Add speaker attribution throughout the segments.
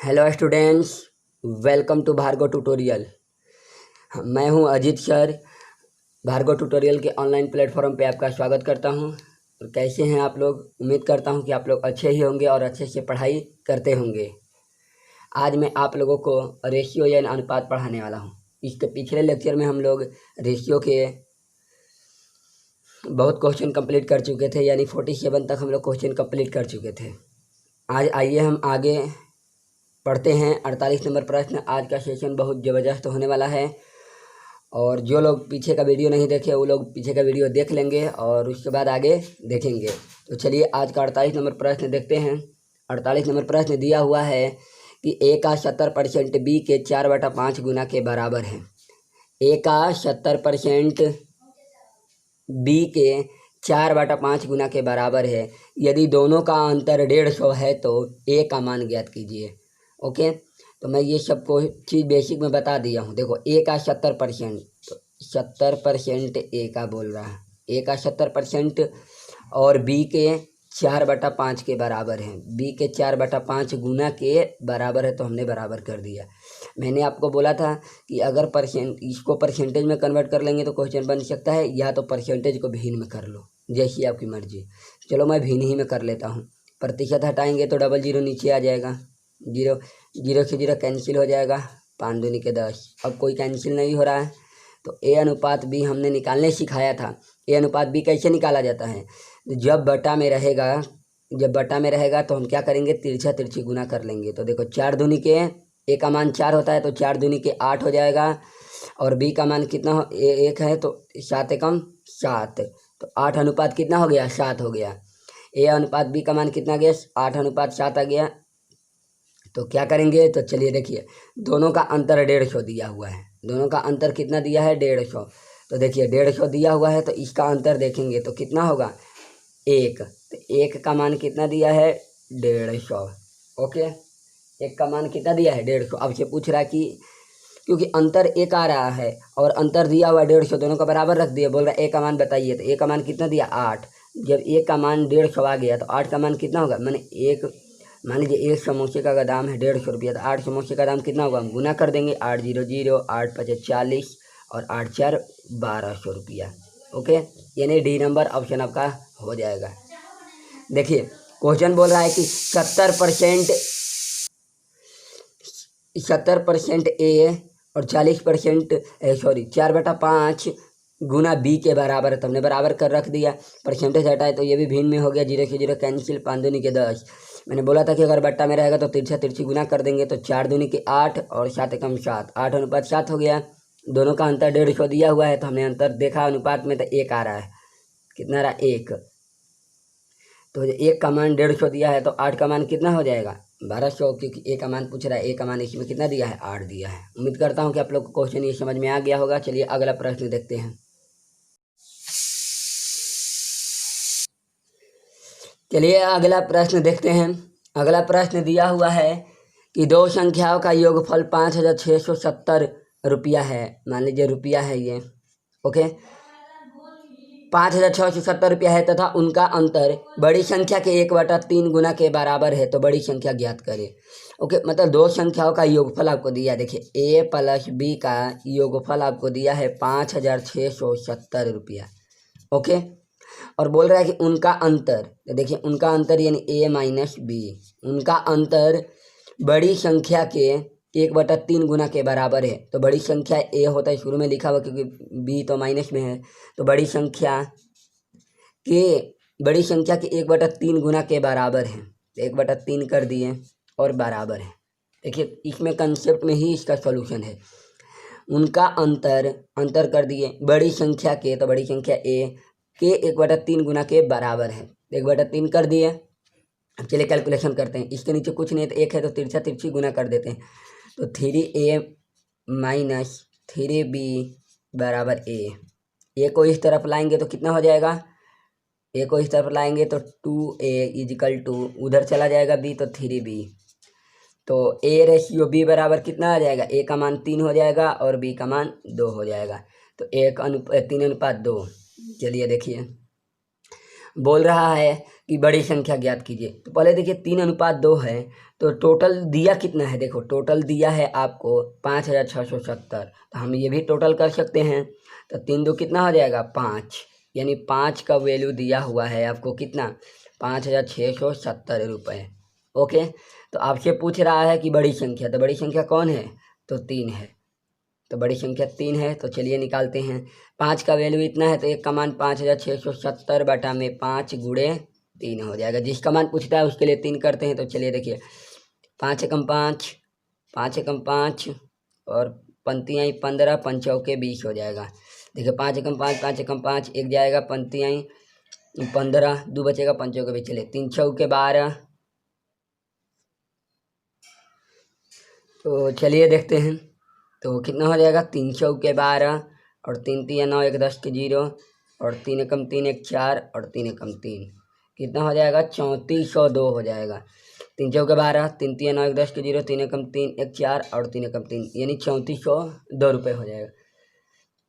Speaker 1: Hello students, welcome to Bhargav tutorial. मैं हूं Ajit sir. Bhargav tutorial के ऑनलाइन प्लेटफॉर्म पे आपका स्वागत करता हूं। और कैसे हैं आप लोग? उम्मीद करता हूं कि आप लोग अच्छे ही होंगे और अच्छे से पढ़ाई करते होंगे। आज मैं आप लोगों को रेशियो यानी अनुपात पढ़ाने वाला हूं। इसके पिछले लेक्चर में हम लोग रेशियो के बहुत क्वेश्चन कंप्लीट कर चुके थे, यानी 47 तक हम लोग क्वेश्चन कंप्लीट कर चुके थे। आज आइए हम आगे पढ़ते हैं। 48 नंबर प्रश्न। आज का सेशन बहुत ज़बरदस्त होने वाला है और जो लोग पीछे का वीडियो नहीं देखे वो लोग पीछे का वीडियो देख लेंगे और उसके बाद आगे देखेंगे। तो चलिए आज का 48 नंबर प्रश्न देखते हैं। 48 नंबर प्रश्न दिया हुआ है कि ए का 70% बी के 4/5 गुना के बराबर है। ए का 70% बी के 4/5 गुना के बराबर है। यदि दोनों का अंतर 150 है तो ए का मान ज्ञात कीजिए। ओके, तो मैं ये सबको चीज़ बेसिक में बता दिया हूँ। देखो, ए का 70%, तो 70% ए का बोल रहा है। ए का 70% और बी के 4/5 के बराबर है। बी के 4/5 गुना के बराबर है, तो हमने बराबर कर दिया। मैंने आपको बोला था कि अगर इसको परसेंटेज में कन्वर्ट कर लेंगे तो क्वेश्चन बन सकता है, या तो परसेंटेज को भिन्न में कर लो, जैसी आपकी मर्जी। चलो मैं भिन्न ही में कर लेता हूँ। प्रतिशत हटाएंगे तो डबल जीरो नीचे आ जाएगा। जीरो जीरो से जीरो कैंसिल हो जाएगा। 5 दूनी के 10। अब कोई कैंसिल नहीं हो रहा है, तो ए अनुपात बी हमने निकालने सिखाया था। ए अनुपात बी कैसे निकाला जाता है? जब बटा में रहेगा तो हम क्या करेंगे? तिरछा तिरछी गुना कर लेंगे। तो देखो, 4 दूनी के ए का मान 4 होता है, तो 4 दूनी के 8 हो जाएगा। और बी का मान कितना एक है, तो 7 एकम 7, तो 8 अनुपात कितना हो गया? 7 हो गया। ए अनुपात बी का मान कितना गया? 8 अनुपात 7 आ गया। तो क्या करेंगे? तो चलिए देखिए, दोनों का अंतर 150 दिया हुआ है। दोनों का अंतर कितना दिया है? 150। तो देखिए 150 दिया हुआ है, तो इसका अंतर देखेंगे तो कितना होगा? 1। तो 1 का मान कितना दिया है? 150। ओके, 1 का मान कितना दिया है? 150। अब से पूछ रहा है कि क्योंकि अंतर 1 आ रहा है और अंतर दिया हुआ 150, दोनों का बराबर रख दिया। बोल रहा है ए का मान बताइए, तो ए का मान कितना दिया? 8। जब 1 का मान 150 आ गया तो 8 का मान कितना होगा? मैंने मान लीजिए एक समोसे का दाम है 150 रुपया, तो 8 समोसे का दाम कितना होगा? हम गुना कर देंगे। 8 0 0, 8 5 40 और 8 4 1200 रुपया। ओके, यानी डी नंबर ऑप्शन आपका हो जाएगा। देखिए, क्वेश्चन बोल रहा है कि 70% ए और 40% 4/5 गुना बी के बराबर है, तो हमने बराबर कर रख दिया। परसेंटेज हटाए तो ये भी भिन्न में हो गया। 0 से 0 कैंसिल। 5 दूनी के 10। मैंने बोला था कि अगर बट्टा में रहेगा तो तिरछा तिरछी गुना कर देंगे। तो 4 दूनी के 8 और 7 एकम 7, 8 अनुपात 7 हो गया। दोनों का अंतर 150 दिया हुआ है, तो हमने अंतर देखा अनुपात में, तो 1 आ रहा है। कितना रहा? 1। तो 1 का मान 150 दिया है, तो 8 का मान कितना हो जाएगा? 1200, क्योंकि ए का मान पूछ रहा है। ए का मान इसमें कितना दिया है? 8 दिया है। उम्मीद करता हूँ कि आप लोग को क्वेश्चन ये समझ में आ गया होगा। चलिए अगला प्रश्न देखते हैं। चलिए अगला प्रश्न देखते हैं। अगला प्रश्न दिया हुआ है कि दो संख्याओं का योगफल 5670 रुपया है। मान लीजिए रुपया है ये। ओके, 5670 रुपया है तथा उनका अंतर बड़ी संख्या के 1/3 गुना के बराबर है, तो बड़ी संख्या ज्ञात करें। ओके, मतलब दो संख्याओं का योगफल आपको दिया। देखिए, ए प्लस बी का योगफल आपको दिया है 5670 रुपया। ओके, और बोल रहा है कि उनका अंतर, तो देखिए उनका अंतर यानी ए माइनस बी, उनका अंतर बड़ी संख्या के 1/3 गुना के बराबर है। तो बड़ी संख्या ए होता है, शुरू में लिखा हुआ, क्योंकि बी तो माइनस में है। तो बड़ी संख्या के 1/3 गुना के बराबर है। 1/3 कर दिए और बराबर है। देखिए, इसमें कंसेप्ट में ही इसका सॉल्यूशन है। उनका अंतर कर दिए बड़ी संख्या के, तो बड़ी संख्या ए के 1/3 गुना के बराबर है। 1/3 कर दिए। अब चलिए कैलकुलेशन करते हैं। इसके नीचे कुछ नहीं है, तो 1 है, तो तिरछा तिरछी गुना कर देते हैं। तो 3a माइनस 3b बराबर ए को इस तरफ लाएंगे तो कितना हो जाएगा? ए को इस तरफ लाएंगे तो 2a इजिकल टू उधर चला जाएगा b, तो 3b। तो a रेशियो b बराबर कितना आ जाएगा? a का मान 3 हो जाएगा और b का मान 2 हो जाएगा। तो 3 अनुपात 2। चलिए देखिए, बोल रहा है कि बड़ी संख्या ज्ञात कीजिए। तो पहले देखिए 3:2 है, तो टोटल दिया कितना है, देखो टोटल दिया है आपको 5,670। तो हम ये भी टोटल कर सकते हैं। तो 3 2 कितना हो जाएगा 5, यानी 5 का वैल्यू दिया हुआ है आपको कितना 5,670 रुपये। ओके, तो आपसे पूछ रहा है कि बड़ी संख्या, तो बड़ी संख्या कौन है, तो 3 है। तो बड़ी संख्या 3 है, तो चलिए निकालते हैं। 5 का वैल्यू इतना है तो एक का मान 5,670 बटा में 5 गुणे 3 हो जाएगा। जिसका मान पूछता है उसके लिए 3 करते हैं। तो चलिए देखिए 5 एकम 5, 5 एकम 5 और पंक्ति आई 15, 5 चौके 20 हो जाएगा। देखिए 5 एकम 5, 5 एकम 5 एक जाएगा, पंक्ति आई 15, 2 बचेगा, 5 चौके 20, चलिए 3 चौके 12। तो चलिए देखते हैं तो कितना हो जाएगा 3 चौके 12 और 3 3 9 1 10 के 0 और 3 एकम 3 1 4 और 3 एकम 3 कितना हो जाएगा 3402 हो जाएगा। 3 चौके 12, 3 3 9 1 10 के 0, 3 एकम 3 1 4 और 3 एकम 3 यानी 3402 रुपये हो जाएगा।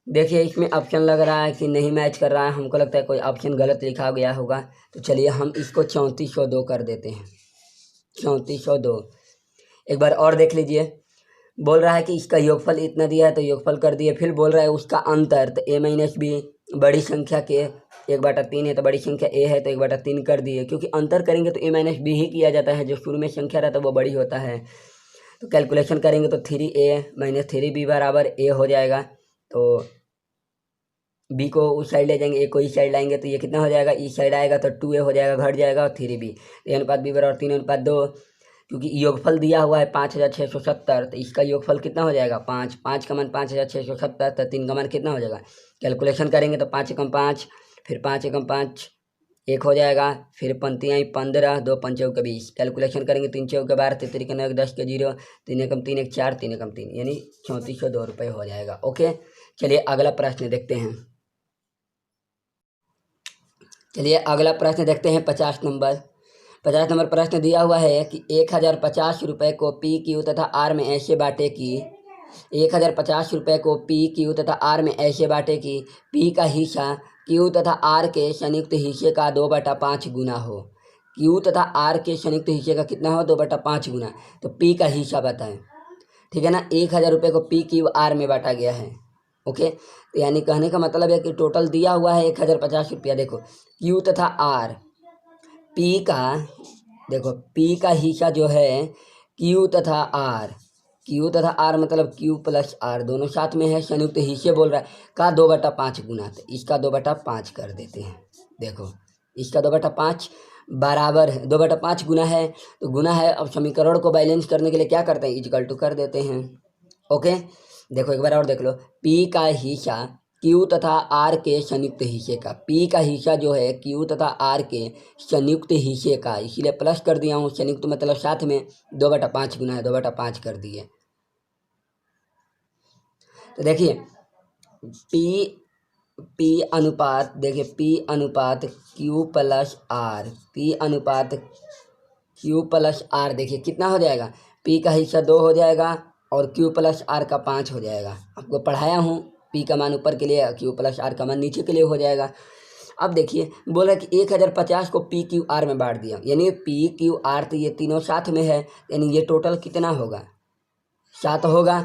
Speaker 1: देखिए इसमें ऑप्शन लग रहा है कि नहीं मैच कर रहा है, हमको लगता है कोई ऑप्शन गलत लिखा गया होगा। तो चलिए हम इसको 3402 कर देते हैं, 3402। एक बार और देख लीजिए, बोल रहा है कि इसका योगफल इतना दिया है तो योगफल कर दिए। फिर बोल रहा है उसका अंतर, तो a माइनस बी बड़ी संख्या के 1/3 है, तो बड़ी संख्या a है तो 1/3 कर दिए। क्योंकि अंतर करेंगे तो a माइनस बी ही किया जाता है, जो शुरू में संख्या रहता है वो बड़ी होता है। तो कैलकुलेशन करेंगे तो 3a माइनस 3b बराबर a हो जाएगा। तो b को उस साइड ले जाएंगे, a को इस साइड लाएंगे, तो ये कितना हो जाएगा, इस साइड आएगा तो 2a हो जाएगा, घट जाएगा, और 3b। a अनुपात b बराबर 3:2। क्योंकि योगफल दिया हुआ है 5,670, तो इसका योगफल कितना हो जाएगा 5, 5 का मान 5,670, तो 3 का मान कितना हो जाएगा। कैलकुलेशन करेंगे तो 5 एकम 5, फिर 5 एकम 5 1 हो जाएगा, फिर पंक्ति आई 15, 2 5 चौके 20। कैलकुलेशन करेंगे 3 चौके 12, 3 3 9 10 के 0, 3 एकम 3 1 4, 3 एकम 3 यानी 3402 रुपये हो जाएगा। ओके, चलिए अगला प्रश्न देखते हैं। चलिए अगला प्रश्न देखते हैं 50 नंबर। 50 नंबर प्रश्न दिया हुआ है कि 1,050 रुपये को पी क्यू तथा आर में ऐसे बांटे कि 1,050 रुपये को पी क्यू तथा आर में ऐसे बांटे कि पी का हिस्सा क्यू तथा आर के संयुक्त हिस्से का 2/5 गुना हो। क्यू तथा आर के संयुक्त हिस्से का कितना हो 2/5 गुना। तो पी का हिस्सा बताएं, ठीक है ना। 1,000 रुपये को पी क्यू आर में बांटा गया है। ओके, तो यानी कहने का मतलब है कि टोटल दिया हुआ है 1,050 रुपया। देखो क्यू तथा आर, पी का, देखो पी का हिस्सा जो है क्यू तथा आर, क्यू तथा आर मतलब क्यू प्लस आर दोनों साथ में है, संयुक्त हिस्से बोल रहा है का 2/5 गुना। तो इसका 2/5 कर देते हैं। देखो इसका 2/5 बराबर है, 2/5 गुना है तो गुना है। अब समीकरण को बैलेंस करने के लिए क्या करते हैं, इक्वल टू कर देते हैं। ओके, देखो एक बार और देख लो, पी का हिस्सा क्यू तथा आर के संयुक्त हिस्से का, पी का हिस्सा जो है क्यू तथा आर के संयुक्त हिस्से का, इसीलिए प्लस कर दिया हूँ, संयुक्त मतलब साथ में 2/5 गुना है, 2/5 कर दिए। तो देखिए पी अनुपात, देखिए पी अनुपात क्यू प्लस आर, पी अनुपात क्यू प्लस आर, देखिए कितना हो जाएगा, पी का हिस्सा 2 हो जाएगा और क्यू प्लस आर का 5 हो जाएगा। आपको पढ़ाया हूँ, पी का मान ऊपर के लिए, क्यू प्लस आर का मान नीचे के लिए हो जाएगा। अब देखिए बोला कि 1,050 को पी क्यू आर में बांट दिया, यानी पी क्यू आर तो ये तीनों साथ में है, यानी ये टोटल कितना होगा 7 होगा।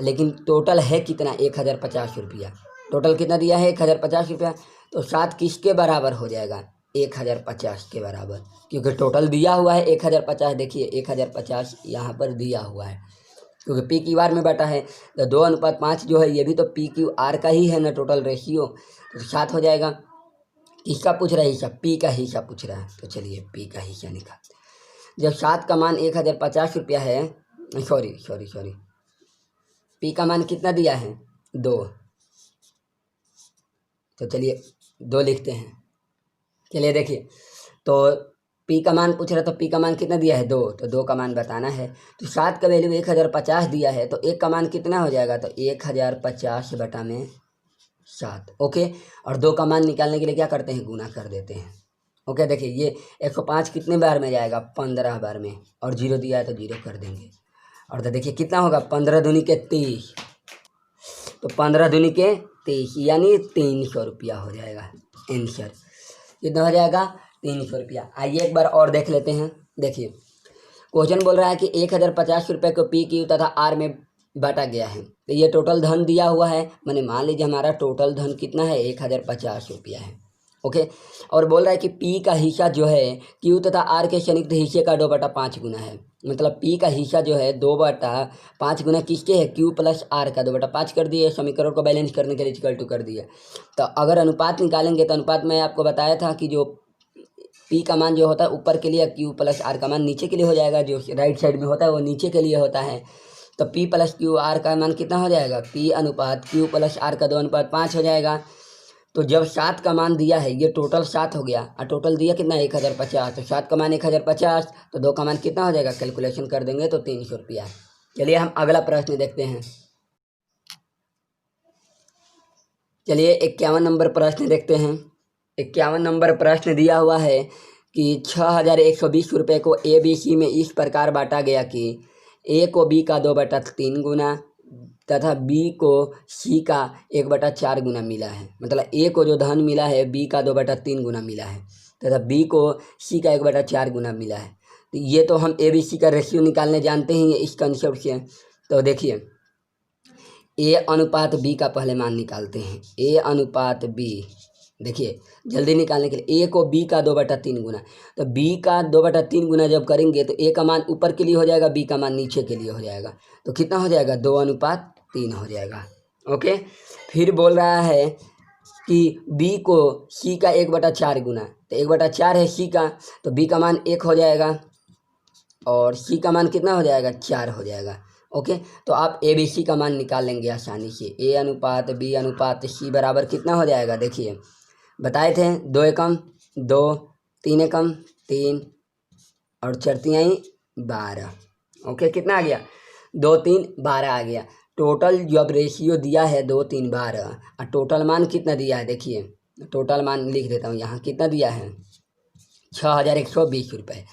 Speaker 1: लेकिन टोटल है कितना 1,050 रुपया, टोटल कितना दिया है 1,050 रुपया। तो 7 किसके बराबर हो जाएगा 1,050 के बराबर, क्योंकि टोटल दिया हुआ है 1,050। देखिए 1,050 यहाँ पर दिया हुआ है क्योंकि पी क्यू आर में बांटा है। तो 2:5 जो है ये भी तो पी क्यू आर का ही है ना टोटल रेशियो, तो 7 हो जाएगा। किसका पूछ रहा है हिस्सा, पी का हिस्सा पूछ रहा है। तो चलिए पी का हिस्सा निकालते। जब 7 का मान 1,050 रुपया है, सॉरी पी का मान कितना दिया है 2, तो चलिए 2 लिखते हैं। चलिए देखिए, तो पी का मान पूछ रहा, तो पी का मान कितना दिया है 2, तो 2 का मान बताना है। तो 7 का वैल्यू 1,050 दिया है, तो 1 का मान कितना हो जाएगा, तो 1,050 बटा में 7। ओके, और 2 का मान निकालने के लिए क्या करते हैं, गुना कर देते हैं। ओके, देखिए ये 105 कितने बार में जाएगा 15 बार में, और 0 दिया है तो 0 कर देंगे। और तो देखिए कितना होगा 15 दूनी के 30, तो 15 दूनी के 30 यानी 300 रुपया हो जाएगा आंसर। कितना हो जाएगा 300 रुपया। आइए एक बार और देख लेते हैं। देखिए क्वेश्चन बोल रहा है कि 1050 रुपये को पी क्यू तथा आर में बांटा गया है। तो ये टोटल धन दिया हुआ है, मैंने मान लीजिए हमारा टोटल धन कितना है 1050 रुपया है। ओके, और बोल रहा है कि पी का हिस्सा जो है क्यू तथा आर के संयुक्त हिस्से का 2/5 गुना है। मतलब पी का हिस्सा जो है 2/5 गुना किसके है, क्यू प्लस आर का 2/5 कर दिए। समीकरण को बैलेंस करने के लिए इक्वल टू कर दिया। तो अगर अनुपात निकालेंगे तो अनुपात में आपको बताया था कि जो पी का मान जो होता है ऊपर के लिए, क्यू प्लस आर का मान नीचे के लिए हो जाएगा। जो राइट साइड में होता है वो नीचे के लिए होता है। तो पी प्लस क्यू आर का मान कितना हो जाएगा, पी अनुपात क्यू प्लस आर का 2/5 हो जाएगा। तो जब 7 का मान दिया है, ये टोटल 7 हो गया और टोटल दिया कितना 1050। तो 7 का मान 1050, तो 2 का मान कितना हो जाएगा, कैलकुलेशन कर देंगे तो 300 रुपया। चलिए हम अगला प्रश्न देखते हैं। चलिए 51 नंबर प्रश्न देखते हैं। 51 नंबर प्रश्न दिया हुआ है कि 6120 रुपये को ए बी सी में इस प्रकार बांटा गया कि ए को बी का 2/3 गुना तथा बी को सी का 1/4 गुना मिला है। मतलब ए को जो धन मिला है बी का 2/3 गुना मिला है तथा बी को सी का 1/4 गुना मिला है। तो ये तो हम ए बी सी का रेशियो निकालने जानते हैं इस कंसेप्ट से। तो देखिए ए अनुपात बी का पहले मान निकालते हैं। ए अनुपात बी, देखिए जल्दी निकालने के लिए ए को बी का 2/3 गुना, तो बी का 2/3 गुना जब करेंगे तो ए का मान ऊपर के लिए हो जाएगा, बी का मान नीचे के लिए हो जाएगा। तो कितना हो जाएगा 2:3 हो जाएगा। ओके, फिर बोल रहा है कि बी को सी का 1/4 गुना, तो 1/4 है सी का, तो बी का मान 1 हो जाएगा और सी का मान कितना हो जाएगा 4 हो जाएगा। ओके, तो आप ए बी सी का मान निकाल लेंगे आसानी से। ए अनुपात बी अनुपात सी बराबर कितना हो जाएगा, देखिए बताए थे 2 एकम 2, 3 एकम 3 और 4 तिहाई 12। ओके, कितना आ गया 2 3 12 आ गया। टोटल जब रेशियो दिया है 2 3 12 और टोटल मान कितना दिया है, देखिए टोटल मान लिख देता हूँ यहाँ, कितना दिया है 6120 रुपये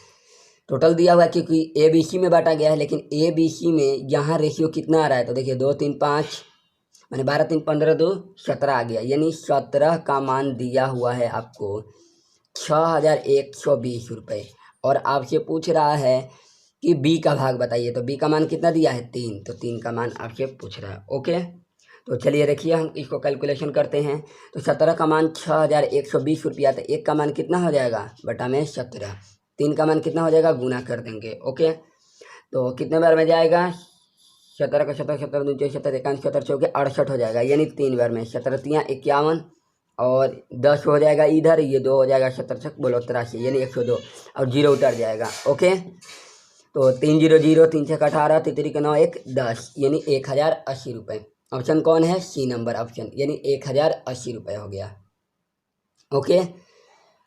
Speaker 1: टोटल दिया हुआ है। क्योंकि ए बी सी में बांटा गया है, लेकिन ए बी सी में यहाँ रेशियो कितना आ रहा है, तो देखिए 2 3 5 मैंने 12 3 15 2 17 आ गया। यानी 17 का मान दिया हुआ है आपको 6120 रुपये। और आपसे पूछ रहा है कि बी का भाग बताइए, तो बी का मान कितना दिया है 3, तो 3 का मान आपसे पूछ रहा है। ओके, तो चलिए देखिए हम इसको कैलकुलेशन करते हैं। तो 17 का मान 6120 रुपया, तो 1 का मान कितना हो जाएगा बटा में 17, 3 का मान कितना हो जाएगा गुना कर देंगे। ओके, तो कितने बार में जाएगा 17 का 17 17 दूनी 17 51 17 चौके 68 हो जाएगा। यानी 3 बार में 17 तियाँ 51 और 10 हो जाएगा इधर, ये 2 हो जाएगा 17 छक बोलो 83, यानी 102 और 0 उतर जाएगा। ओके, तो 3 0 0 3 छक 18 3 के 9 1 10, यानी 1080 रुपये। ऑप्शन कौन है, सी नंबर ऑप्शन, यानी 1080 रुपये हो गया। ओके,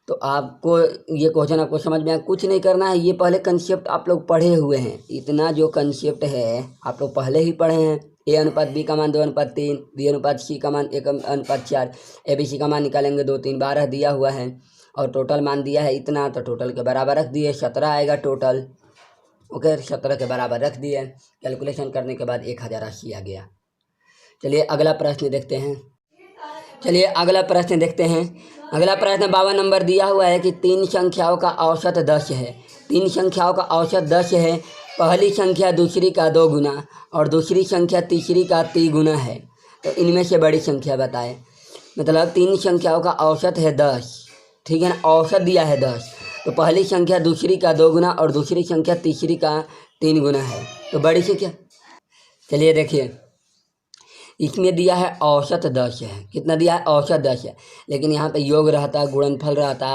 Speaker 1: तो आपको ये क्वेश्चन आपको समझ में आया, कुछ नहीं करना है। ये पहले कंसेप्ट आप लोग पढ़े हुए हैं, इतना जो कंसेप्ट है आप लोग पहले ही पढ़े हैं। ए अनुपात बी का मान 2:3, बी अनुपात सी का मान 1:4, ए बी सी का मान निकालेंगे 2 3 12 दिया हुआ है और टोटल मान दिया है इतना, तो टोटल के बराबर रख दिए 17 आएगा टोटल। ओके, 17 के बराबर रख दिए, कैलकुलेशन करने के बाद 1080 आ गया। चलिए अगला प्रश्न देखते हैं। अगला प्रश्न 52 नंबर दिया हुआ है कि 3 संख्याओं का औसत 10 है। 3 संख्याओं का औसत 10 है। पहली संख्या दूसरी का 2 गुना और दूसरी संख्या तीसरी का 3 गुना है। तो इनमें से बड़ी संख्या बताएं। मतलब 3 संख्याओं का औसत है 10, ठीक है ना, औसत दिया है 10, तो पहली संख्या दूसरी का 2 गुना और दूसरी संख्या तीसरी का 3 गुना है, तो बड़ी संख्या। चलिए देखिए इसमें दिया है औसत 10 है। कितना दिया है, औसत 10 है, लेकिन यहाँ पे योग रहता, गुणनफल रहता,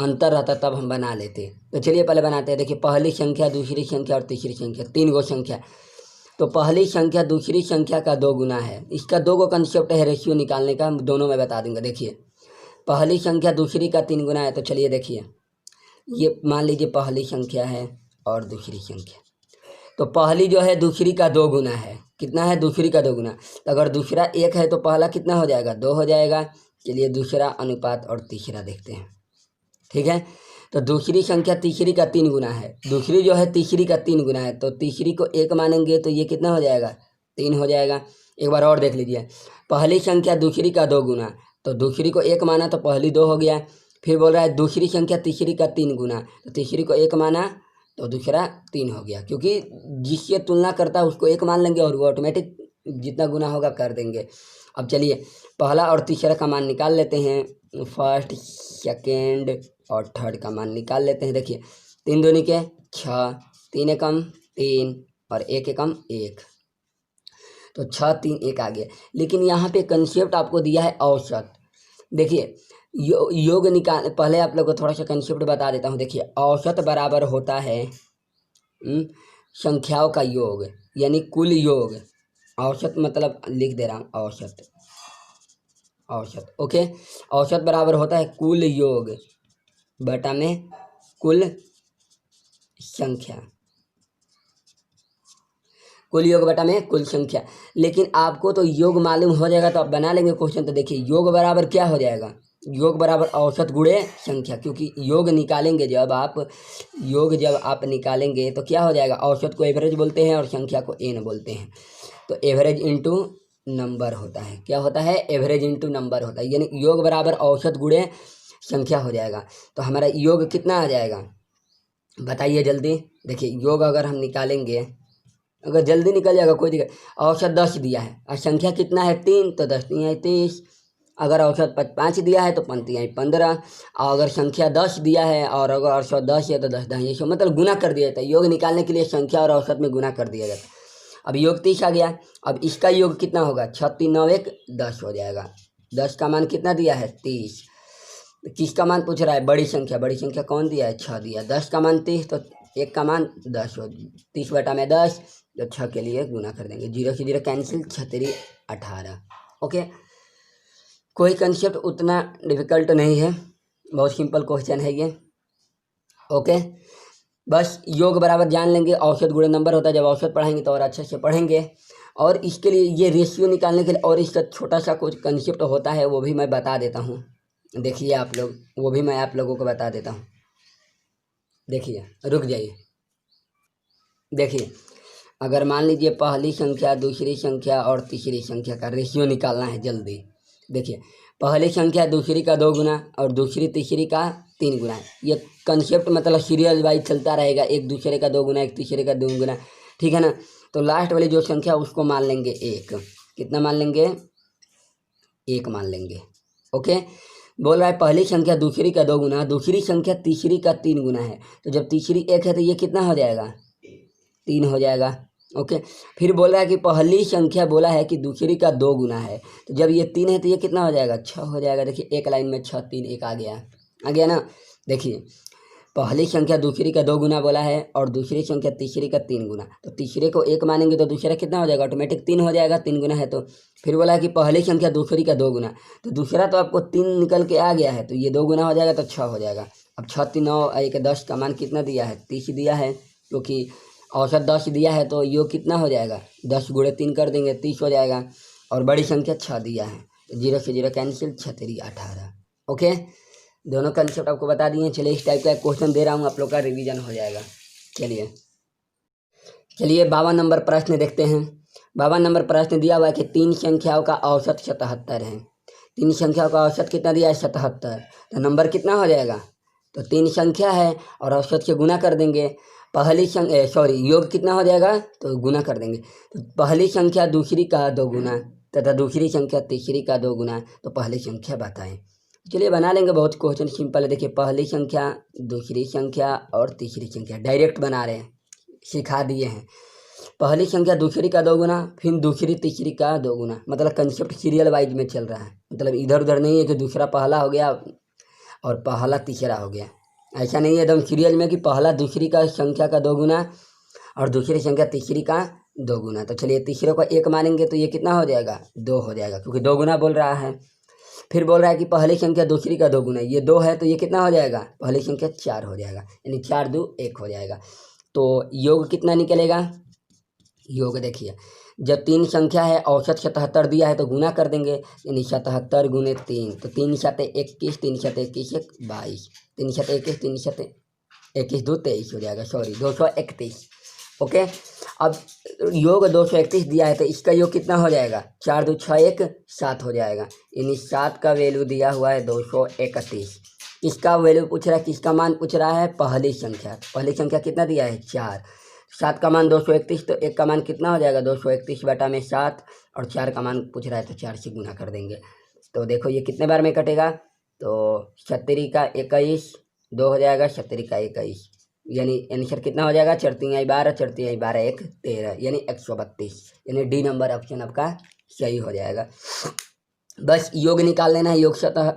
Speaker 1: अंतर रहता, तब हम बना लेते। तो चलिए पहले बनाते हैं। देखिए पहली संख्या दूसरी संख्या और तीसरी संख्या, 3 गो संख्या। तो पहली संख्या दूसरी संख्या का 2 गुना है। इसका 2 गो कंसेप्ट है रेशियो निकालने का, दोनों में बता दूंगा। देखिए पहली संख्या दूसरी का 3 गुना है, तो चलिए देखिए ये मान लीजिए पहली संख्या है और दूसरी संख्या, तो पहली जो है दूसरी का 2 गुना है। कितना है, दूसरी का 2 गुना। तो अगर दूसरा 1 है तो पहला कितना हो जाएगा, 2 हो जाएगा। चलिए दूसरा अनुपात और तीसरा देखते हैं, ठीक है। तो दूसरी संख्या तीसरी का 3 गुना है, दूसरी जो है तीसरी का 3 गुना है, तो तीसरी को 1 मानेंगे तो ये कितना हो जाएगा, 3 हो जाएगा। एक बार और देख लीजिए, पहली संख्या दूसरी का 2 गुना, तो दूसरी को 1 माना तो पहली 2 हो गया, फिर बोल रहा है दूसरी संख्या तीसरी का 3 गुना, तो तीसरी को 1 माना तो दूसरा 3 हो गया, क्योंकि जिससे तुलना करता है उसको 1 मान लेंगे और वो ऑटोमेटिक जितना गुना होगा कर देंगे। अब चलिए पहला और तीसरा का मान निकाल लेते हैं, फर्स्ट सेकेंड और थर्ड का मान निकाल लेते हैं। देखिए 3 दूनी के 6, 3 एकम 3 और 1 एकम 1, तो 6 3 1 आ गया। लेकिन यहाँ पे कंसेप्ट आपको दिया है औसत। देखिए योग निकाल, पहले आप लोग को थोड़ा सा कंसेप्ट बता देता हूँ। देखिए औसत बराबर होता है संख्याओं का योग, यानी कुल योग। औसत मतलब लिख दे रहा हूँ औसत, औसत ओके। औसत बराबर होता है कुल योग बटा में कुल संख्या, कुल योग बटा में कुल संख्या। लेकिन आपको तो योग मालूम हो जाएगा तो आप बना लेंगे क्वेश्चन। तो देखिए योग बराबर क्या हो जाएगा, योग बराबर औसत गुणे संख्या, क्योंकि योग निकालेंगे जब आप, योग जब आप निकालेंगे तो क्या हो जाएगा, औसत को एवरेज बोलते हैं और संख्या को एन बोलते हैं। तो एवरेज इंटू नंबर होता है, क्या होता है, एवरेज इंटू नंबर होता है, यानी योग बराबर औसत गुणे संख्या हो जाएगा। तो हमारा योग कितना आ जाएगा बताइए जल्दी। देखिए योग अगर हम निकालेंगे, अगर जल्दी निकल जाएगा कोई दिक्कत। औसत 10 दिया है और संख्या कितना है 3, तो 10 3 है 30। अगर औसत 5 दिया है तो 5 3 है 15। और अगर संख्या 10 दिया है और अगर औसत 10 है तो 10 10 100, मतलब गुना कर दिया जाता है। योग निकालने के लिए संख्या और औसत में गुना कर दिया जाता है। अब योग 30 आ गया। अब इसका योग कितना होगा, 6 3 9 1 10 हो जाएगा। 10 का मान कितना दिया है 30। किसका मान पूछ रहा है, बड़ी संख्या, बड़ी संख्या कौन दिया है 6 दिया। 10 का मान 30 तो 1 का मान 10 हो, 30 बटा में 10, तो 6 के लिए गुना कर देंगे, 0 से 0 कैंसिल, 6 3 18। ओके, कोई कंसेप्ट उतना डिफिकल्ट नहीं है, बहुत सिंपल क्वेश्चन है ये। ओके, बस योग बराबर जान लेंगे, औसत गुणे नंबर होता है। जब औसत पढ़ाएंगे तो और अच्छे से पढ़ेंगे। और इसके लिए ये रेशियो निकालने के लिए और इसका छोटा सा कुछ कंसेप्ट होता है, वो भी मैं बता देता हूँ। देखिए आप लोग, वो भी मैं आप लोगों को बता देता हूँ। देखिए रुक जाइए। देखिए अगर मान लीजिए पहली संख्या, दूसरी संख्या और तीसरी संख्या का रेशियो निकालना है जल्दी। देखिए पहली संख्या दूसरी का 2 गुना और दूसरी तीसरी का 3 गुना है। ये कंसेप्ट मतलब सीरियल वाइज चलता रहेगा, एक दूसरे का 2 गुना, एक तीसरे का 2 गुना, ठीक है ना। तो लास्ट वाली जो संख्या उसको मान लेंगे 1। कितना मान लेंगे, 1 मान लेंगे। ओके, बोल रहा है पहली संख्या दूसरी का 2 गुना, दूसरी संख्या तीसरी का 3 गुना है। तो जब तीसरी 1 है तो ये कितना हो जाएगा, 3 हो जाएगा। ओके, फिर बोल रहा है कि पहली संख्या बोला है कि दूसरी का 2 गुना है, तो जब ये 3 है तो ये कितना हो जाएगा, 6 हो जाएगा। देखिए एक लाइन में 6 3 1 आ गया ना। देखिए पहली संख्या दूसरी का 2 गुना बोला है और दूसरी संख्या तीसरी का 3 गुना, तो तीसरे को 1 मानेंगे तो दूसरा कितना हो जाएगा, ऑटोमेटिक 3 हो जाएगा, 3 गुना है तो। फिर बोला है कि पहली संख्या दूसरी का 2 गुना, तो दूसरा तो आपको 3 निकल के आ गया है, तो ये 2 गुना हो जाएगा तो 6 हो जाएगा। अब 6 3 9 1 10 का मान कितना दिया है, 30 दिया है, क्योंकि औसत 10 दिया है तो योग कितना हो जाएगा, 10 गुणे 3 कर देंगे 30 हो जाएगा। और बड़ी संख्या 6 दिया है, 0 से 0 कैंसिल, 6 3 18। ओके, दोनों कंसेप्ट आपको बता दिए। चलिए इस टाइप का क्वेश्चन दे रहा हूँ, आप लोग का रिवीजन हो जाएगा। चलिए 52 नंबर प्रश्न देखते हैं। 52 नंबर प्रश्न दिया हुआ है कि 3 संख्याओं का औसत 77 है। 3 संख्याओं का औसत कितना दिया है, 77। तो नंबर कितना हो जाएगा, तो 3 संख्या है और औसत से गुना कर देंगे। पहली योग कितना हो जाएगा, तो गुना कर देंगे। तो पहली संख्या दूसरी का 2 गुना तथा दूसरी संख्या तीसरी का 2 गुना, तो पहली संख्या बताएं। चलिए बना लेंगे, बहुत क्वेश्चन सिंपल है। देखिए पहली संख्या दूसरी संख्या और तीसरी संख्या डायरेक्ट बना रहे हैं, सिखा दिए हैं। पहली संख्या दूसरी का 2 गुना, फिर दूसरी तीसरी का 2 गुना, मतलब कंसेप्ट सीरियल वाइज में चल रहा है, मतलब इधर उधर नहीं है कि दूसरा पहला हो गया और पहला तीसरा हो गया, ऐसा नहीं है। एकदम सीरियल में कि पहला दूसरी का संख्या का 2 गुना और दूसरी संख्या तीसरी का 2 गुना। तो चलिए तीसरे को 1 मानेंगे तो ये कितना हो जाएगा, 2 हो जाएगा, क्योंकि 2 गुना बोल रहा है। फिर बोल रहा है कि पहली संख्या दूसरी का 2 गुना, ये 2 है तो ये कितना हो जाएगा, पहली संख्या 4 हो जाएगा, यानी 4 2 1 हो जाएगा। तो योग कितना निकलेगा, योग देखिए जब 3 संख्या है, औसत 77 दिया है तो गुना कर देंगे, यानी 77 गुने 3, तो 3 7 21, 3 7 21 1 22, 3 7 21, 3 7 21 2 23 हो जाएगा, 231। ओके, अब योग 231 दिया है तो इसका योग कितना हो जाएगा, 4 2 6 1 7 हो जाएगा, यानी 7 का वैल्यू दिया हुआ है 231। किसका वैल्यू पूछ रहा है, किसका मान पूछ रहा है, पहली संख्या कितना दिया है 4। 7 का मान 231, तो 1 का मान कितना हो जाएगा 231 बटा में 7, और 4 का मान पूछ रहा है तो 4 से गुना कर देंगे। तो देखो ये कितने बार में कटेगा, तो 37 का 21 2 हो जाएगा, 37 का 21, यानी आंसर कितना हो जाएगा 4 3 12, 4 3 12 1 13, यानी 132, यानी डी नंबर ऑप्शन आपका सही हो जाएगा। बस योग निकाल लेना है, योग सतह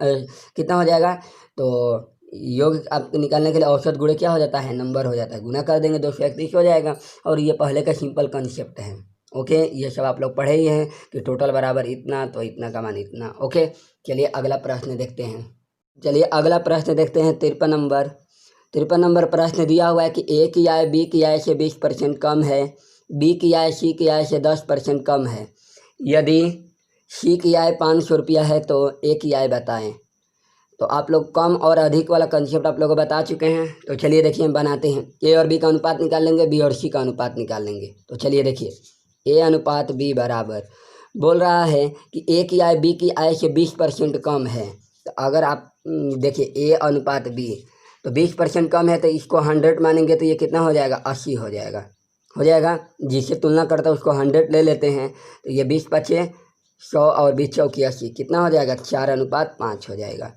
Speaker 1: कितना हो जाएगा, तो योग आपको निकालने के लिए औसत गुणे क्या हो जाता है, नंबर हो जाता है, गुना कर देंगे 231 हो जाएगा। और ये पहले का सिंपल कंसेप्ट है। ओके, ये सब आप लोग पढ़े ही हैं कि टोटल बराबर इतना, तो इतना का मान इतना। ओके, चलिए अगला प्रश्न देखते हैं। 53 नंबर प्रश्न दिया हुआ है कि ए की आय बी की आय से 20% कम है, बी की आय सी की आय से 10% कम है। यदि सी की आय 500 रुपया है तो ए की आय बताएं। तो आप लोग कम और अधिक वाला कंसेप्ट आप लोगों को बता चुके हैं। तो चलिए देखिए हम बनाते हैं। ए और बी का अनुपात निकाल लेंगे, बी और सी का अनुपात निकाल लेंगे। तो चलिए देखिए, ए अनुपात बी बराबर बोल रहा है कि ए की आय बी की आय से 20% कम है। तो अगर आप देखिए ए अनुपात बी, तो 20% कम है, तो इसको 100 मानेंगे तो ये कितना हो जाएगा 80 हो जाएगा। जिससे तुलना करता है उसको 100 ले लेते हैं, तो ये 20 पचे 100 और 20 चौकी 80, कितना हो जाएगा 4:5 हो जाएगा।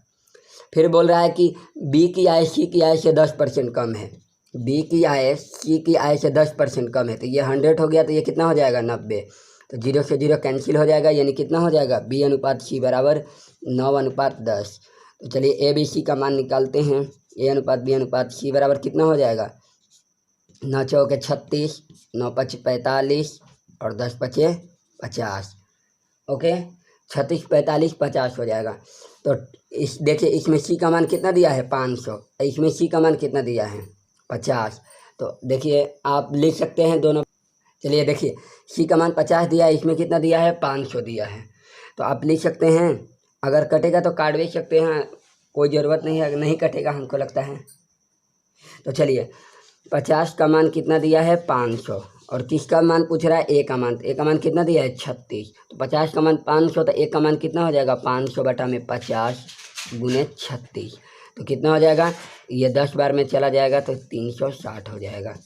Speaker 1: फिर बोल रहा है कि बी की आय सी की आय से 10% कम है, बी की आय सी की आय से 10% कम है, तो ये 100 हो गया, तो ये कितना हो जाएगा 90। तो 0 से 0 कैंसिल हो जाएगा, यानी कितना हो जाएगा बी अनुपात सी बराबर 9:10। तो चलिए ए बी सी का मान निकालते हैं। ए अनुपात बी अनुपात सी बराबर कितना हो जाएगा, 9 चौके 36, 9 पचे 45 और 10 पचे 50। ओके, 36 45 50 हो जाएगा। तो इस देखिए इसमें सी का मान कितना दिया है 500, इसमें सी का मान कितना दिया है 50। तो देखिए आप लिख सकते हैं दोनों। चलिए देखिए सी का मान 50 दिया है, इसमें कितना दिया है 500 दिया है। तो आप लिख सकते हैं, अगर कटेगा तो काट भी सकते हैं, कोई ज़रूरत नहीं है, नहीं कटेगा हमको लगता है। तो चलिए 50 का मान कितना दिया है 500, और किसका मान पूछ रहा है ए का मान, तो ए का मान कितना दिया है 36। तो 50 का मान 500, तो ए का मान कितना हो जाएगा 500 बटा में 50 गुने 36, तो कितना हो जाएगा, ये 10 बार में चला जाएगा तो 360 हो जाएगा।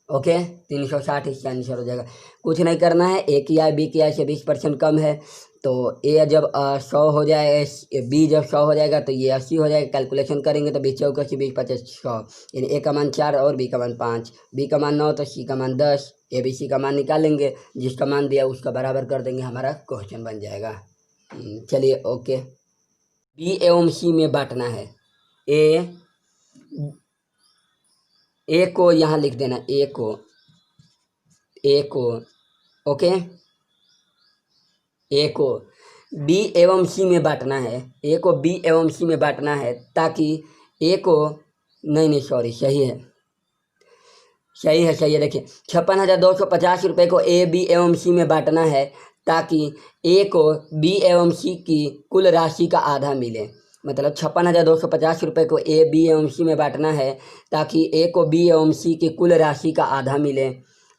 Speaker 1: ओके, 360 इसका आंसर हो जाएगा। कुछ नहीं करना है, ए की आय बी की आय से 20% कम है, तो ए जब 100 हो जाए, बी जब 100 हो जाएगा तो ये 80 हो जाएगा। कैलकुलेशन करेंगे तो 20 चौके 20 25 100, यानी ए का मान 4 और बी का मान 5, बी का मान 9 तो सी का मान 10, ए बी सी का मान निकालेंगे, जिसका मान दिया उसका बराबर कर देंगे, हमारा क्वेश्चन बन जाएगा। चलिए ओके, बी एवं सी में बांटना है। ए को यहाँ लिख देना, ए को ओके, ए को बी एवं सी में बांटना है, ए को बी एवं सी में बांटना है, ताकि ए को नहीं सॉरी सही है। देखिए 56,250 रुपये को ए बी एवं सी में बांटना है, ताकि ए को बी एवं सी की कुल राशि का आधा मिले। मतलब 56,250 रुपये को ए बी एवं सी में बांटना है, ताकि ए को बी एवं सी की कुल राशि का आधा मिले,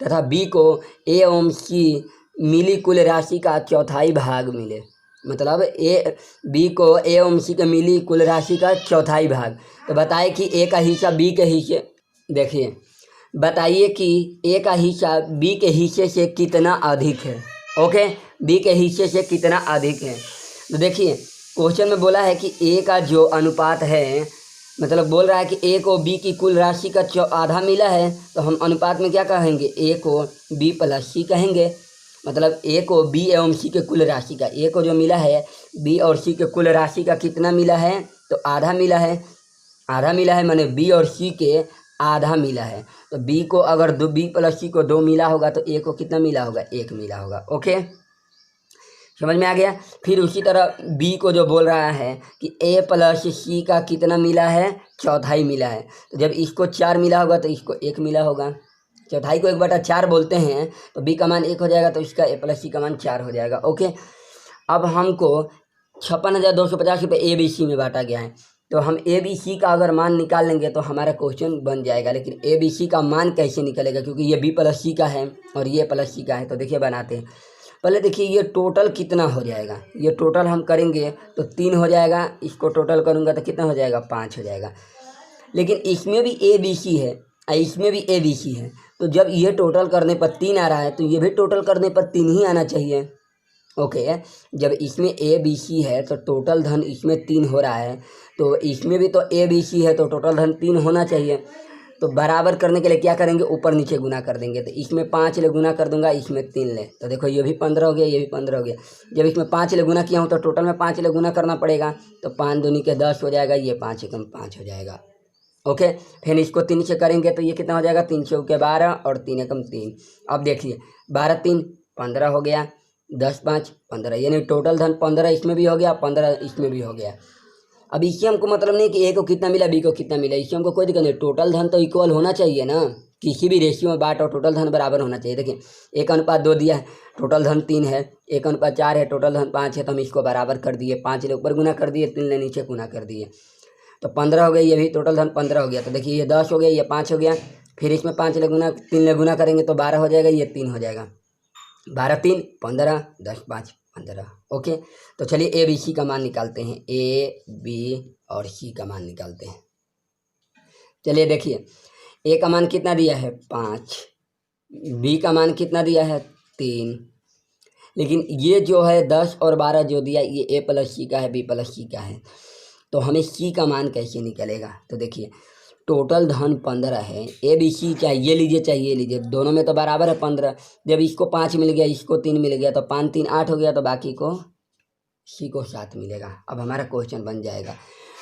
Speaker 1: तथा बी को ए एवं सी मिली कुल राशि का चौथाई भाग मिले। मतलब ए बी को ए एवं सी के मिली कुल राशि का चौथाई भाग। तो बताइए कि ए का हिस्सा बी के हिस्से, देखिए बताइए कि ए का हिस्सा बी के हिस्से से कितना अधिक है। ओके, बी के हिस्से से कितना अधिक है। तो देखिए क्वेश्चन में बोला है कि ए का जो अनुपात है, मतलब बोल रहा है कि ए को बी की कुल राशि का आधा मिला है, तो हम अनुपात में क्या कहेंगे, ए को बी प्लस सी कहेंगे। मतलब ए को बी एवं सी के कुल राशि का, ए को जो मिला है बी और सी के कुल राशि का कितना मिला है, तो आधा मिला है माने बी और सी के आधा मिला है। तो बी को अगर बी प्लस सी को 2 मिला होगा, तो ए को कितना मिला होगा 1 मिला होगा। ओके, समझ में आ गया। फिर उसी तरह बी को जो बोल रहा है कि ए प्लस सी का कितना मिला है, चौथाई मिला है। तो जब इसको 4 मिला होगा तो इसको 1 मिला होगा। चौथाई को 1/4 बोलते हैं, तो बी का मान 1 हो जाएगा, तो इसका ए प्लस सी का मान 4 हो जाएगा। ओके, अब हमको 56,250 रुपये ए बी सी में बांटा गया है, तो हम ए बी सी का अगर मान निकाल लेंगे तो हमारा क्वेश्चन बन जाएगा। लेकिन ए बी सी का मान कैसे निकलेगा, क्योंकि ये बी प्लस सी का है और ये प्लस सी का है। तो देखिए बनाते हैं, पहले देखिए ये टोटल कितना हो जाएगा, ये टोटल हम करेंगे तो 3 हो जाएगा, इसको टोटल करूँगा तो कितना हो जाएगा 5 हो जाएगा। लेकिन इसमें भी ए बी सी है और इसमें भी ए बी सी है, तो जब ये टोटल करने पर 3 आ रहा है तो ये भी टोटल करने पर 3 ही आना चाहिए। ओके, जब इसमें ए बी सी है तो टोटल धन इसमें 3 हो रहा है, तो इसमें भी तो ए बी सी है तो टोटल धन 3 होना चाहिए। तो बराबर करने के लिए क्या करेंगे, ऊपर नीचे गुना कर देंगे। तो इसमें 5 ले गुना कर दूंगा, इसमें 3 ले, तो देखो ये भी 15 हो गया, ये भी 15 हो गया। जब इसमें 5 ले गुना किया हूँ तो टोटल में 5 ले गुना करना पड़ेगा, तो 5 दूनी के 10 हो जाएगा, ये 5 एकम 5 हो जाएगा। ओके, फिर इसको 3 से करेंगे तो ये कितना हो जाएगा, 3 चौके 12 और 3 एकम 3। अब देखिए 12 3 15 हो गया, 10 5 15, यानी टोटल धन 15 इसमें भी हो गया, 15 इसमें भी हो गया। अब इससे हमको मतलब नहीं कि ए को कितना मिला बी को कितना मिला, इससे हमको कोई दिक्कत नहीं, टोटल धन तो इक्वल होना चाहिए ना, किसी भी रेशियो में बाट और टोटल धन बराबर होना चाहिए। देखिए 1:2 दिया है, टोटल धन 3 है, 1:4 है, टोटल धन 5 है, तो हम इसको बराबर कर दिए, 5 ले ऊपर गुना कर दिए, 3 ले नीचे गुना कर दिए, तो 15 हो गया, ये भी टोटल धन 15 हो गया। तो देखिए ये 10 हो गया, ये 5 हो गया, फिर इसमें 5 ले गुना 3 ले गुना करेंगे तो 12 हो जाएगा, ये 3 हो जाएगा, 12 3 15, 10 5 15। ओके, तो चलिए ए बी सी का मान निकालते हैं, ए बी और सी का मान निकालते हैं। चलिए देखिए ए का मान कितना दिया है 5, बी का मान कितना दिया है 3, लेकिन ये जो है 10 और 12 जो दिया ये ए प्लस सी का है, बी प्लस सी का है, तो हमें सी का मान कैसे निकलेगा। तो देखिए टोटल धन 15 है, ए बी सी चाहिए लीजिए, चाहिए लीजिए, दोनों में तो बराबर है 15। जब इसको 5 मिल गया, इसको 3 मिल गया, तो 5 3 8 हो गया, तो बाकी को सी को 7 मिलेगा। अब हमारा क्वेश्चन बन जाएगा,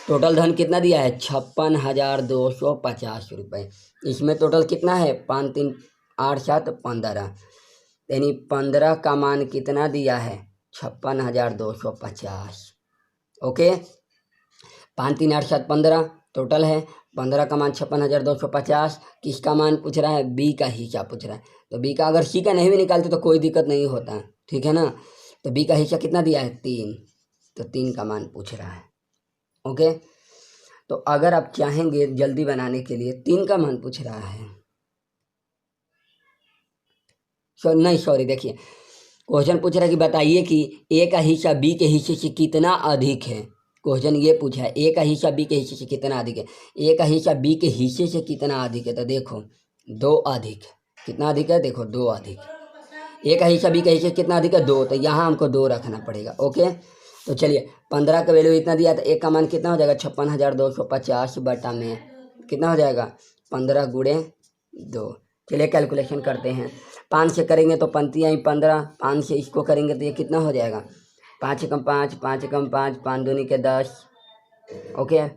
Speaker 1: टोटल धन कितना दिया है 56,250 रुपये, इसमें टोटल कितना है 5 3 8 7 15, यानी 15 का मान कितना दिया है 56,250। ओके, 5 3 8 7 15 टोटल है, 15 का मान 56,250। किसका मान पूछ रहा है, बी का हिस्सा पूछ रहा है, तो बी का अगर सी का नहीं भी निकालते तो कोई दिक्कत नहीं होता, ठीक है ना। तो बी का हिस्सा कितना दिया है 3, तो 3 का मान पूछ रहा है। ओके, तो अगर आप चाहेंगे जल्दी बनाने के लिए 3 का मान पूछ रहा है, सॉरी देखिए क्वेश्चन पूछ रहा है कि बताइए कि ए का हिस्सा बी के हिस्से से कितना अधिक है। क्वेश्चन ये पूछा है ए का हिस्सा बी के हिस्से से कितना अधिक है, ए का हिस्सा बी के हिस्से से कितना अधिक है, तो देखो 2 अधिक, कितना अधिक है, देखो 2 अधिक, ए का हिस्सा बी के हिस्से से कितना अधिक है 2, तो यहाँ हमको 2 रखना पड़ेगा। ओके, तो चलिए 15 का वैल्यू इतना दिया, तो ए का मान कितना हो जाएगा 56,250 बटा में कितना हो जाएगा 15 गुणे 2। चलिए कैलकुलेशन करते हैं, 5 से करेंगे तो पंक्तियाँ ही 15, 5 से इसको करेंगे तो ये कितना हो जाएगा 5 एकम 5 5 एकम 5 5 दूनी के 10। ओके,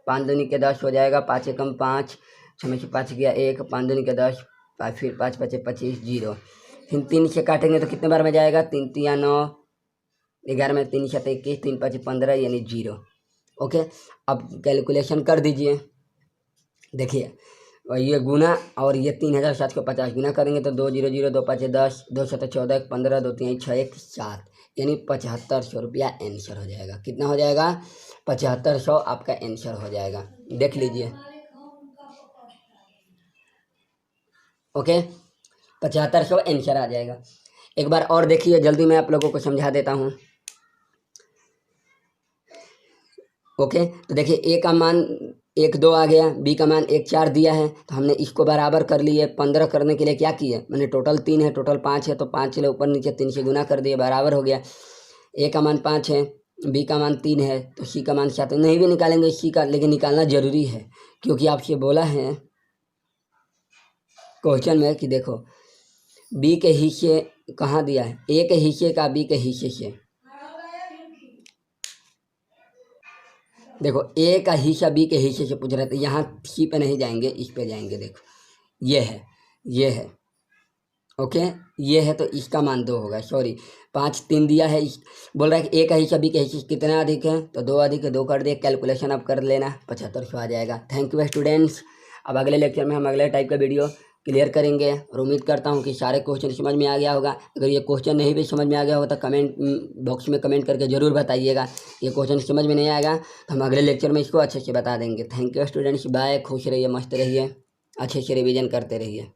Speaker 1: 5 दूनी के 10 हो जाएगा, 5 एकम 5 6 से 5 गया 1, 5 दूनी के 10 5, फिर 5 5 25 0, फिर 3 से काटेंगे तो कितने बार में जाएगा 3 3 9 11 में 3 7 21 3 5 15 यानी 0। ओके, अब कैलकुलेशन कर दीजिए, देखिए और ये गुना और ये 3,750 गुना करेंगे तो 2 0 0 2 5 10 2 7 14 15 2 3 6 1 7, यानी 7,500 रुपया आंसर हो जाएगा। कितना हो जाएगा 7,500 आपका आंसर हो जाएगा, देख लीजिए। ओके, 7,500 आंसर आ जाएगा। एक बार और देखिए जल्दी, मैं आप लोगों को समझा देता हूँ। ओके, तो देखिए ए का मान 1 2 आ गया, बी का मान 1 4 दिया है, तो हमने इसको बराबर कर लिए। 15 करने के लिए क्या किए, मैंने टोटल 3 है, टोटल 5 है, तो 5 चले ऊपर नीचे 3 से गुना कर दिए, बराबर हो गया। ए का मान 5 है, बी का मान 3 है, तो सी का मान 7 नहीं भी निकालेंगे सी का, लेकिन निकालना जरूरी है क्योंकि आपसे बोला है क्वेश्चन में कि देखो बी के हिस्से कहाँ दिया है, ए के हिस्से का बी के हिस्से से, देखो ए का हिस्सा बी के हिस्से से पूछ रहे थे, यहाँ सी पे नहीं जाएंगे, इस पे जाएंगे। देखो ये है, ये है, ओके ये है, तो इसका मान 2 होगा। सॉरी 5 3 दिया है, बोल रहा है कि ए का हिस्सा बी के हिस्से से कितना अधिक है, तो 2 अधिक है, 2 कर दिए, कैलकुलेशन आप कर लेना, 7500 आ जाएगा। Thank you students. अब अगले लेक्चर में हम अगले टाइप का वीडियो क्लियर करेंगे और उम्मीद करता हूँ कि सारे क्वेश्चन समझ में आ गया होगा। अगर ये क्वेश्चन नहीं भी समझ में आ गया होगा तो कमेंट बॉक्स में कमेंट करके ज़रूर बताइएगा। ये क्वेश्चन समझ में नहीं आएगा तो हम अगले लेक्चर में इसको अच्छे से बता देंगे। थैंक यू स्टूडेंट्स, बाय, खुश रहिए, मस्त रहिए, अच्छे से रिवीजन करते रहिए।